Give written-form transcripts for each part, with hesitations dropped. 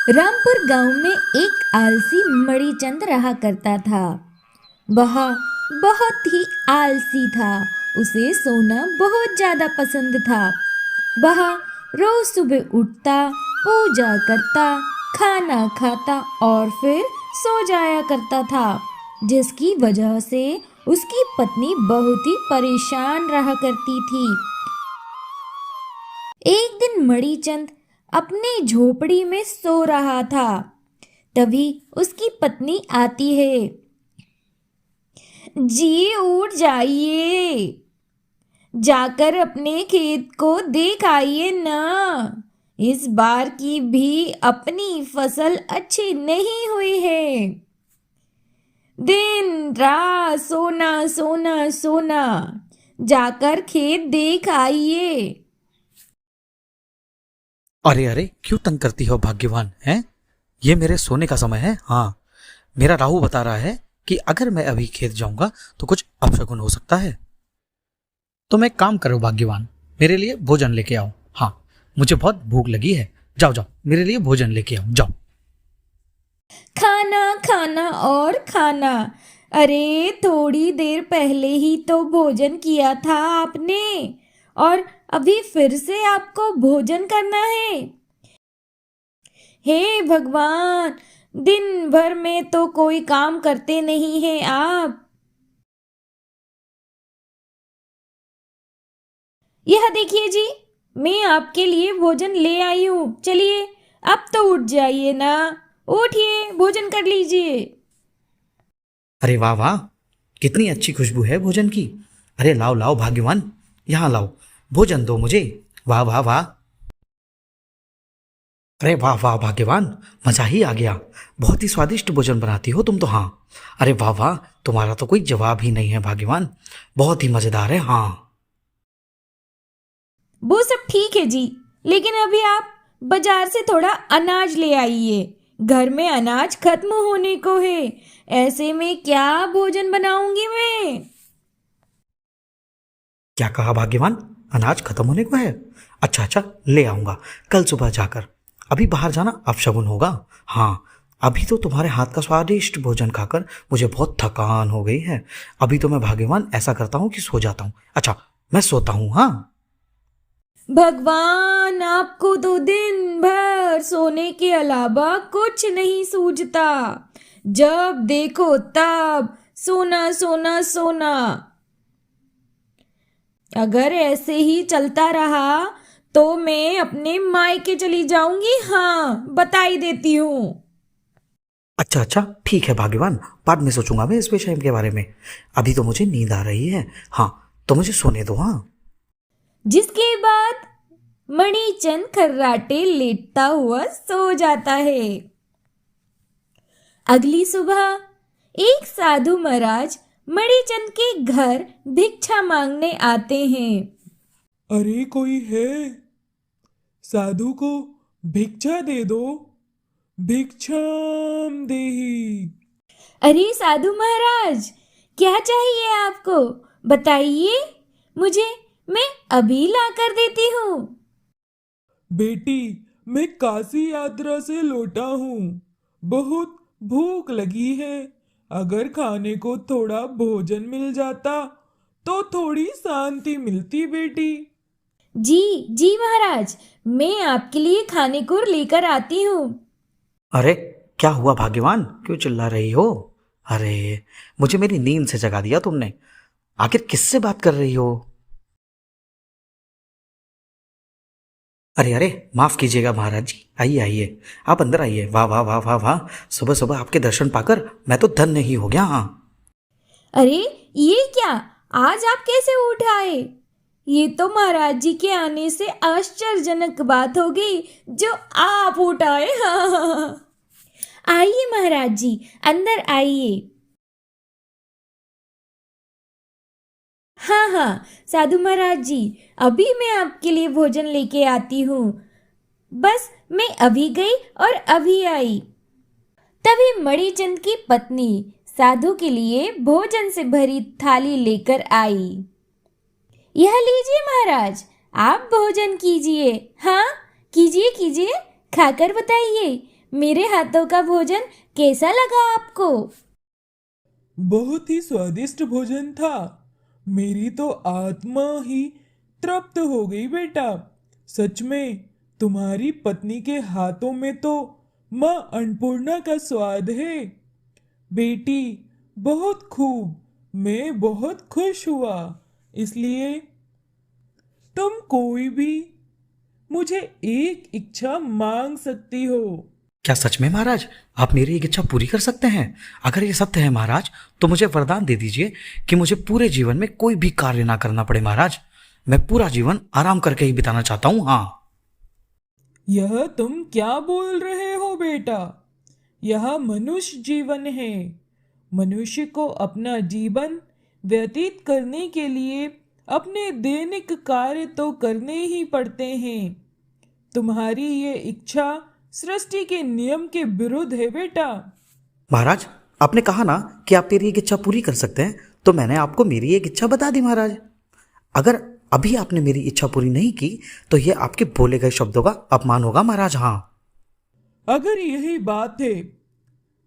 रामपुर गांव में एक आलसी मणिचंद रहा करता था। वह बहुत ही आलसी था। उसे सोना बहुत ज्यादा पसंद था। वह रोज सुबह उठता, पूजा करता, खाना खाता और फिर सो जाया करता था, जिसकी वजह से उसकी पत्नी बहुत ही परेशान रहा करती थी। एक दिन मणिचंद अपने झोपड़ी में सो रहा था। तभी उसकी पत्नी आती है। जी उठ जाइए, जाकर अपने खेत को देख आइए ना। इस बार की भी अपनी फसल अच्छी नहीं हुई है। दिन रात सोना सोना सोना, जाकर खेत देख आइए। अरे अरे, क्यों तंग करती हो भाग्यवान हैं? ये मेरे सोने का समय है। हाँ, मेरा राहु बता रहा है कि अगर मैं अभी खेत जाऊंगा तो कुछ अपशगुन हो सकता है। तो मैं एक काम करो भाग्यवान, मेरे लिए भोजन लेके आओ। हाँ, मुझे बहुत भूख लगी है। जाओ जाओ, मेरे लिए भोजन लेके आओ, जाओ। खाना खाना और खाना। अरे थोड़ी देर पहले ही तो भोजन किया था आपने, और अभी फिर से आपको भोजन करना है। हे भगवान, दिन भर में तो कोई काम करते नहीं हैं आप। यह देखिए जी, मैं आपके लिए भोजन ले आई हूँ। चलिए, अब तो उठ जाइए ना। उठिए, भोजन कर लीजिए। अरे वाह वाह, कितनी अच्छी खुशबू है भोजन की। अरे लाओ लाओ भाग्यवान, यहाँ लाओ, भोजन दो मुझे। वाह वाह वाह। अरे वाह वाह भाग्यवान, मजा ही आ गया। बहुत ही स्वादिष्ट भोजन बनाती हो तुम तो। हाँ, अरे वाह वाह, तुम्हारा तो कोई जवाब ही नहीं है भाग्यवान। बहुत ही मजेदार है। हाँ, वो सब ठीक है जी, लेकिन अभी आप बाजार से थोड़ा अनाज ले आइए। घर में अनाज खत्म होने को है। ऐसे में क्या भोजन बनाऊंगी मैं। क्या कहा भाग्यवान? अनाज खत्म होने को है? अच्छा अच्छा, ले आऊंगा कल सुबह जाकर। अभी बाहर जाना अपशगुन होगा। हाँ, अभी तो तुम्हारे हाथ का स्वादिष्ट भोजन खाकर मुझे बहुत थकान हो गई है। अभी तो मैं भाग्यवान ऐसा करता हूँ कि सो जाता हूँ। अच्छा, मैं सोता हूँ। हाँ, भगवान, आपको तो दिन भर सोने के अलावा कुछ नहीं सूझता। जब देखो तब सोना सोना सोना। अगर ऐसे ही चलता रहा तो मैं अपने मायके चली जाऊंगी। हाँ, बता ही देती हूँ। अच्छा अच्छा, ठीक है भाग्यवान, बाद में सोचूंगा मैं इस विषय के बारे में। अभी तो मुझे नींद आ रही है। हाँ, तो मुझे सोने दो। हाँ, जिसके बाद मणिचंद खर्राटे लेटता हुआ सो जाता है। अगली सुबह एक साधु महाराज मणिचंद के घर भिक्षा मांगने आते हैं। अरे कोई है? साधु को भिक्षा दे दो। भिक्षाम देहि। अरे साधु महाराज, क्या चाहिए आपको? बताइए मुझे, मैं अभी ला कर देती हूँ। बेटी, मैं काशी यात्रा से लौटा हूँ। बहुत भूख लगी है। अगर खाने को थोड़ा भोजन मिल जाता तो थोड़ी शांति मिलती बेटी। जी जी महाराज, मैं आपके लिए खाने को लेकर आती हूँ। अरे क्या हुआ भाग्यवान, क्यों चिल्ला रही हो? अरे, मुझे मेरी नींद से जगा दिया तुमने। आखिर किससे बात कर रही हो? अरे अरे, माफ कीजिएगा महाराज जी, आइए आइए, आप अंदर आइए। वाह वाह वाह वाह वाह, सुबह सुबह आपके दर्शन पाकर मैं तो धन्य ही हो गया। हाँ, अरे ये क्या, आज आप कैसे उठ आए? ये तो महाराज जी के आने से आश्चर्यजनक बात हो गई जो आप उठ आए। आइए महाराज जी, अंदर आइए। हाँ हाँ साधु महाराज जी, अभी मैं आपके लिए भोजन लेके आती हूँ। बस मैं अभी गई और अभी आई। तभी मणिचंद की पत्नी साधु के लिए भोजन से भरी थाली लेकर आई। यह लीजिए महाराज, आप भोजन कीजिए। हाँ, कीजिए कीजिए, खाकर बताइए मेरे हाथों का भोजन कैसा लगा आपको? बहुत ही स्वादिष्ट भोजन था। मेरी तो आत्मा ही तृप्त हो गई बेटा। सच में तुम्हारी पत्नी के हाथों में तो माँ अन्नपूर्णा का स्वाद है। बेटी, बहुत खूब। मैं बहुत खुश हुआ। इसलिए तुम कोई भी मुझे एक इच्छा मांग सकती हो। क्या सच में महाराज आप मेरी एक इच्छा पूरी कर सकते हैं? अगर ये सत्य है महाराज तो मुझे वरदान दे दीजिए कि मुझे पूरे जीवन में कोई भी कार्य ना करना पड़े महाराज। मैं पूरा जीवन आराम करके ही बिताना चाहता हूँ। हाँ। यह तुम क्या बोल रहे हो बेटा? यह मनुष्य जीवन है। मनुष्य को अपना जीवन व्यतीत करने के लिए अपने दैनिक कार्य तो करने ही पड़ते हैं। तुम्हारी ये इच्छा सृष्टि के नियम के विरुद्ध है बेटा। महाराज आपने कहा ना कि आप मेरी एक इच्छा पूरी कर सकते हैं, तो मैंने आपको मेरी एक इच्छा बता दी महाराज। अगर अभी आपने मेरी इच्छा पूरी नहीं की तो ये आपके बोले गए शब्दों का अपमान होगा महाराज। हाँ। अगर यही बात है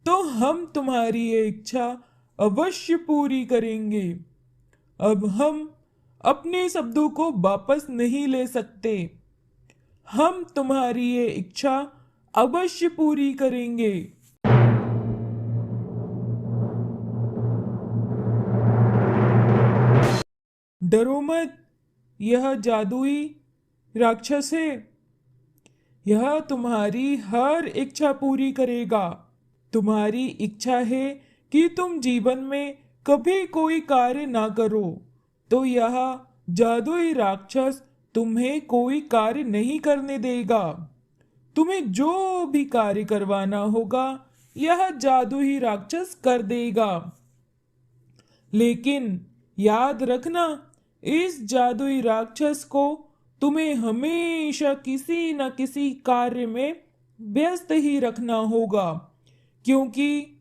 तो हम तुम्हारी ये इच्छा अवश्य पूरी करेंगे। अब हम अपने शब्दों को वापस नहीं ले सकते। हम तुम्हारी ये इच्छा अवश्य पूरी करेंगे। डरो मत, यह जादुई राक्षस है। यह तुम्हारी हर इच्छा पूरी करेगा। तुम्हारी इच्छा है कि तुम जीवन में कभी कोई कार्य ना करो, तो यह जादुई राक्षस तुम्हें कोई कार्य नहीं करने देगा। तुम्हें जो भी कार्य करवाना होगा यह जादुई राक्षस कर देगा। लेकिन याद रखना, इस जादुई राक्षस को तुम्हें हमेशा किसी न किसी कार्य में व्यस्त ही रखना होगा, क्योंकि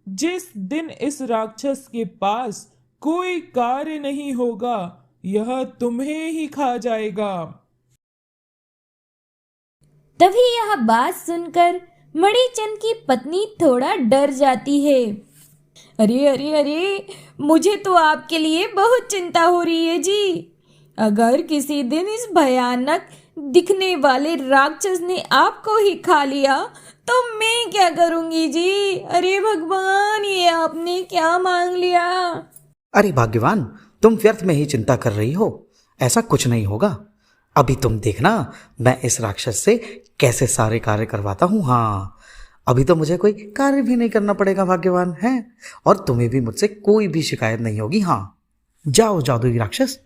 जिस दिन इस राक्षस के पास कोई कार्य नहीं होगा यह तुम्हें ही खा जाएगा। तभी यह बात सुनकर मणिचंद की पत्नी थोड़ा डर जाती है। अरे अरे अरे, मुझे तो आपके लिए बहुत चिंता हो रही है जी। अगर किसी दिन इस भयानक दिखने वाले राक्षस ने आपको ही खा लिया तो मैं क्या करूंगी जी? अरे भगवान, ये आपने क्या मांग लिया? अरे भाग्यवान, तुम व्यर्थ में ही चिंता कर रही हो। ऐसा कुछ नहीं होगा। अभी तुम देखना मैं इस राक्षस से कैसे सारे कार्य करवाता हूँ। हाँ, अभी तो मुझे कोई कार्य भी नहीं करना पड़ेगा भाग्यवान है, और तुम्हें भी मुझसे कोई भी शिकायत नहीं होगी। हाँ, जाओ जादुई राक्षस,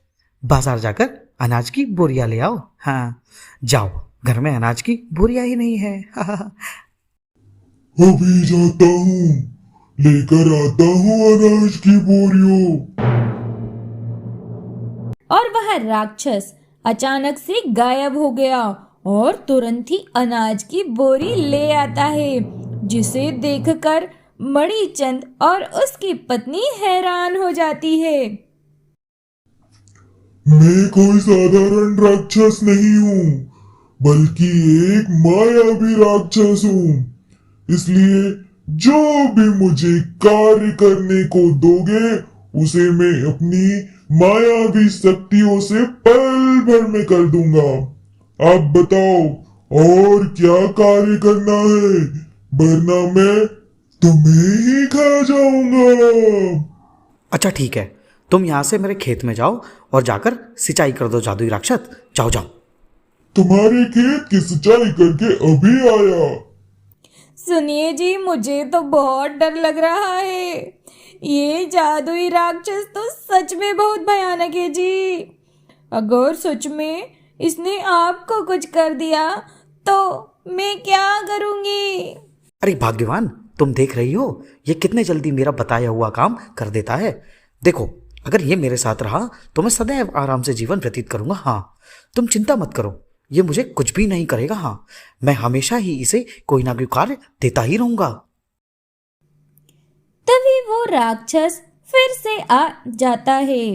बाजार जाकर अनाज की बोरियां ले आओ। हाँ जाओ, घर में अनाज की बोरियां ही नहीं है। अभी जाता हूँ, लेकर आता हूँ अनाज की बोरियों। और वह राक्षस अचानक से गायब हो गया और तुरंत ही अनाज की बोरी ले आता है, जिसे देखकर मणिचंद और उसकी पत्नी हैरान हो जाती है। मैं कोई साधारण राक्षस नहीं हूँ, बल्कि एक मायावी राक्षस हूँ। इसलिए जो भी मुझे कार्य करने को दोगे उसे मैं अपनी मायावी शक्तियों से पल भर में कर दूंगा। आप बताओ और क्या कार्य करना है, वरना मैं तुम्हें ही खा जाऊंगा। अच्छा ठीक है, तुम यहाँ से मेरे खेत में जाओ और जाकर सिंचाई कर दो जादुई राक्षस। जाओ जाओ। तुम्हारे खेत की सिंचाई करके अभी आया। सुनिए जी, मुझे तो बहुत डर लग रहा है। ये जादुई राक्षस तो सच में बहुत भयानक है जी। अगर सच में इसने आपको कुछ कर दिया तो मैं क्या करूंगी? अरे भाग्यवान, तुम देख रही हो ये कितने जल्दी मेरा बताया हुआ काम कर देता है। देखो, अगर ये मेरे साथ रहा तो मैं सदैव आराम से जीवन व्यतीत करूंगा। हाँ, तुम चिंता मत करो, ये मुझे कुछ भी नहीं करेगा। हाँ, मैं हमेशा ही इसे कोई ना कोई कार्य देता ही रहूंगा। तभी वो राक्षस फिर से आ जाता है।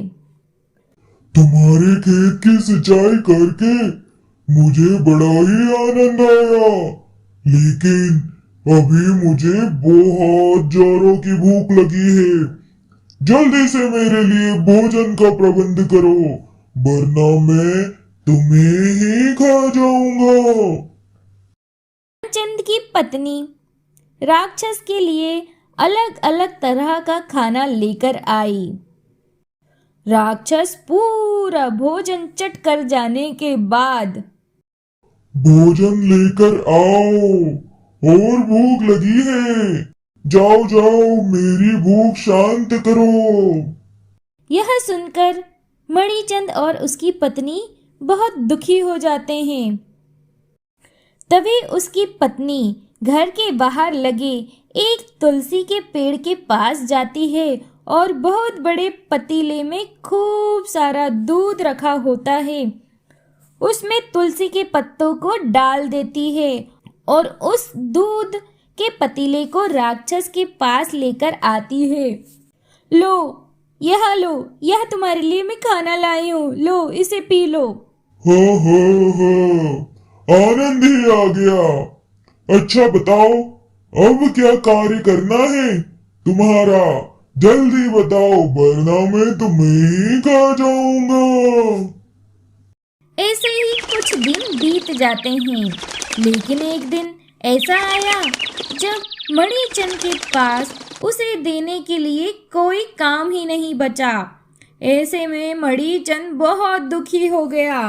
तुम्हारे खेत की सिंचाई करके मुझे बड़ा ही आनंद आया। लेकिन अभी मुझे बहुत जोरों की भूख लगी है। जल्दी से मेरे लिए भोजन का प्रबंध करो, वरना मैं तुम्हें ही खा जाऊंगा। चंद की पत्नी राक्षस के लिए अलग अलग तरह का खाना लेकर आई। राक्षस पूरा भोजन चट कर जाने के बाद, भोजन लेकर आओ, और भूख लगी है। जाओ जाओ, मेरी भूख शांत करो। यह सुनकर मणिचंद और उसकी पत्नी बहुत दुखी हो जाते हैं। तभी उसकी पत्नी घर के बाहर लगे एक तुलसी के पेड़ के पास जाती है और बहुत बड़े पतीले में खूब सारा दूध रखा होता है, उसमें तुलसी के पत्तों को डाल देती है और उस दूध के पतीले को राक्षस के पास लेकर आती है। लो, यह तुम्हारे लिए मैं खाना लाई हूँ, लो इसे पी लो। हाँ, आनंद ही आ गया। अच्छा बताओ, अब क्या कार्य करना है तुम्हारा? जल्दी बताओ, वरना मैं तुम्हें ही खा जाऊंगा। ऐसे ही कुछ दिन बीत जाते हैं, लेकिन एक दिन ऐसा आया जब मणिचंद के पास उसे देने के लिए कोई काम ही नहीं बचा। ऐसे में मणिचंद बहुत दुखी हो गया।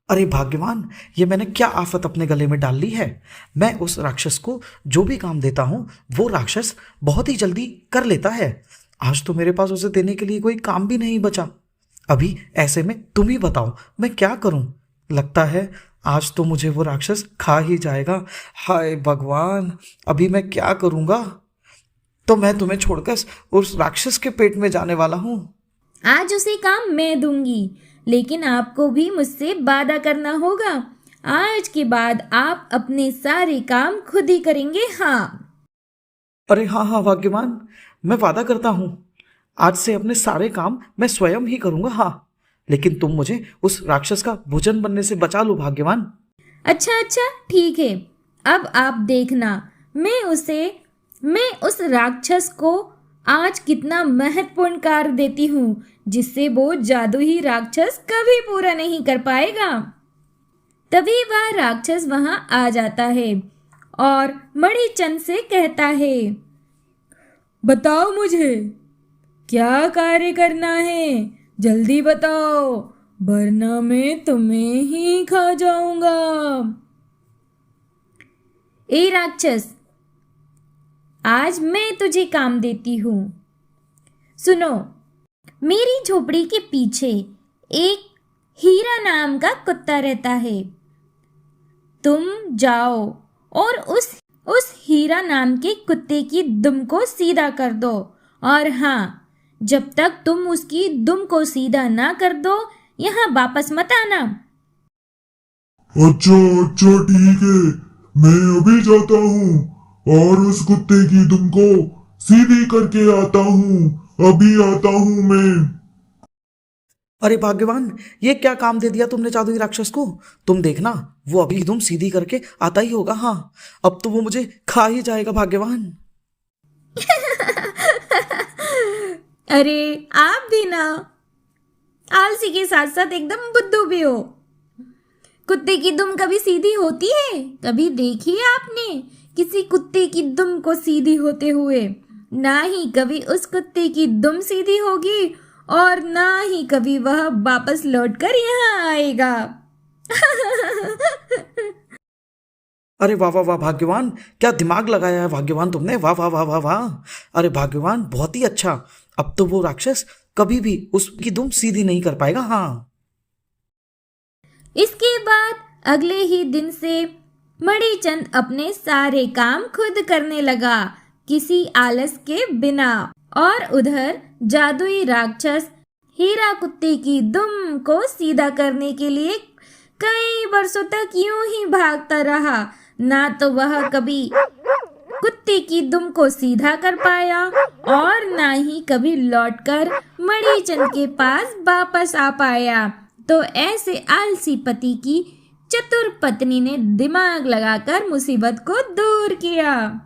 अरे भाग्यवान, ये मैंने क्या आफत अपने गले में डाल ली है। मैं उस राक्षस को जो भी काम देता हूँ वो राक्षस बहुत ही जल्दी कर लेता है। आज तो मेरे पास उसे देने के लिए कोई काम भी नहीं बचा। अभी ऐसे में तुम ही बताओ मैं क्या करूं। लगता है आज तो मुझे वो राक्षस खा ही जाएगा। हाय भगवान, अभी मैं क्या करूंगा। तो मैं तुम्हें छोड़कर उस राक्षस के पेट में जाने वाला हूँ। आज उसे काम मैं दूंगी, लेकिन आपको भी मुझसे वादा करना होगा। आज के बाद आप अपने सारे काम खुद ही करेंगे। हाँ। अरे हाँ भाग्यवान, मैं वादा करता हूँ आज से अपने सारे काम मैं स्वयं ही करूंगा। हाँ, लेकिन तुम मुझे उस राक्षस का भोजन बनने से बचा लो भाग्यवान। अच्छा ठीक है। अब आप देखना, मैं उस राक्षस को आज कितना महत्वपूर्ण कार्य देती हूँ, जिससे वो जादुई राक्षस कभी पूरा नहीं कर पाएगा। तभी वह राक्षस वहां आ जाता है और मणिचंद से कहता है, बताओ मुझे क्या कार्य करना है, जल्दी बताओ, वरना मैं तुम्हें ही खा जाऊंगा। ए राक्षस, आज मैं तुझे काम देती हूँ। सुनो, मेरी झोपड़ी के पीछे एक हीरा नाम का कुत्ता रहता है। तुम जाओ और उस हीरा नाम के कुत्ते की दुम को सीधा कर दो, और हाँ, जब तक तुम उसकी दुम को सीधा ना कर दो, यहाँ वापस मत आना। अच्छा ठीक है, मैं अभी जाता हूँ और उस कुत्ते की दुम को सीधी करके आता हूँ। अभी आता हूँ मैं। अरे भाग्यवान, ये क्या काम दे दिया तुमने जादुई राक्षस को। तुम देखना, वो अभी तुम सीधी करके आता ही होगा। हाँ, अब तो वो मुझे खा ही जाएगा भाग्यवान। अरे आप भी ना आलसी के साथ साथ एकदम बुद्धू भी हो। कुत्ते की दुम कभी सीधी होती है? कभी देखी है आपने किसी कुत्ते की दुम को सीधी होते हुए? ना ही कभी उस कुत्ते की दुम सीधी होगी और ना ही कभी वह वापस लौटकर यहाँ आएगा। अरे वाह वाह वाह भाग्यवान, क्या दिमाग लगाया है भाग्यवान तुमने। वाह वाह वाह वाह वाह। अरे भाग्यवान, बहुत ही अच्छा। अब तो वो राक्षस कभी भी उसकी दुम सीधी नहीं कर पाएगा। हाँ। इसके बाद अगले ही दिन से मणिचंद अपने सारे काम खुद करने लगा, किसी आलस के बिना। और उधर जादुई राक्षस हीरा कुत्ते की दुम को सीधा करने के लिए कई वर्षों तक यूं ही भागता रहा। ना तो वह कभी कुत्ते की दुम को सीधा कर पाया और ना ही कभी लौटकर मणिचंद के पास वापस आ पाया। तो ऐसे आलसी पति की चतुर पत्नी ने दिमाग लगाकर मुसीबत को दूर किया।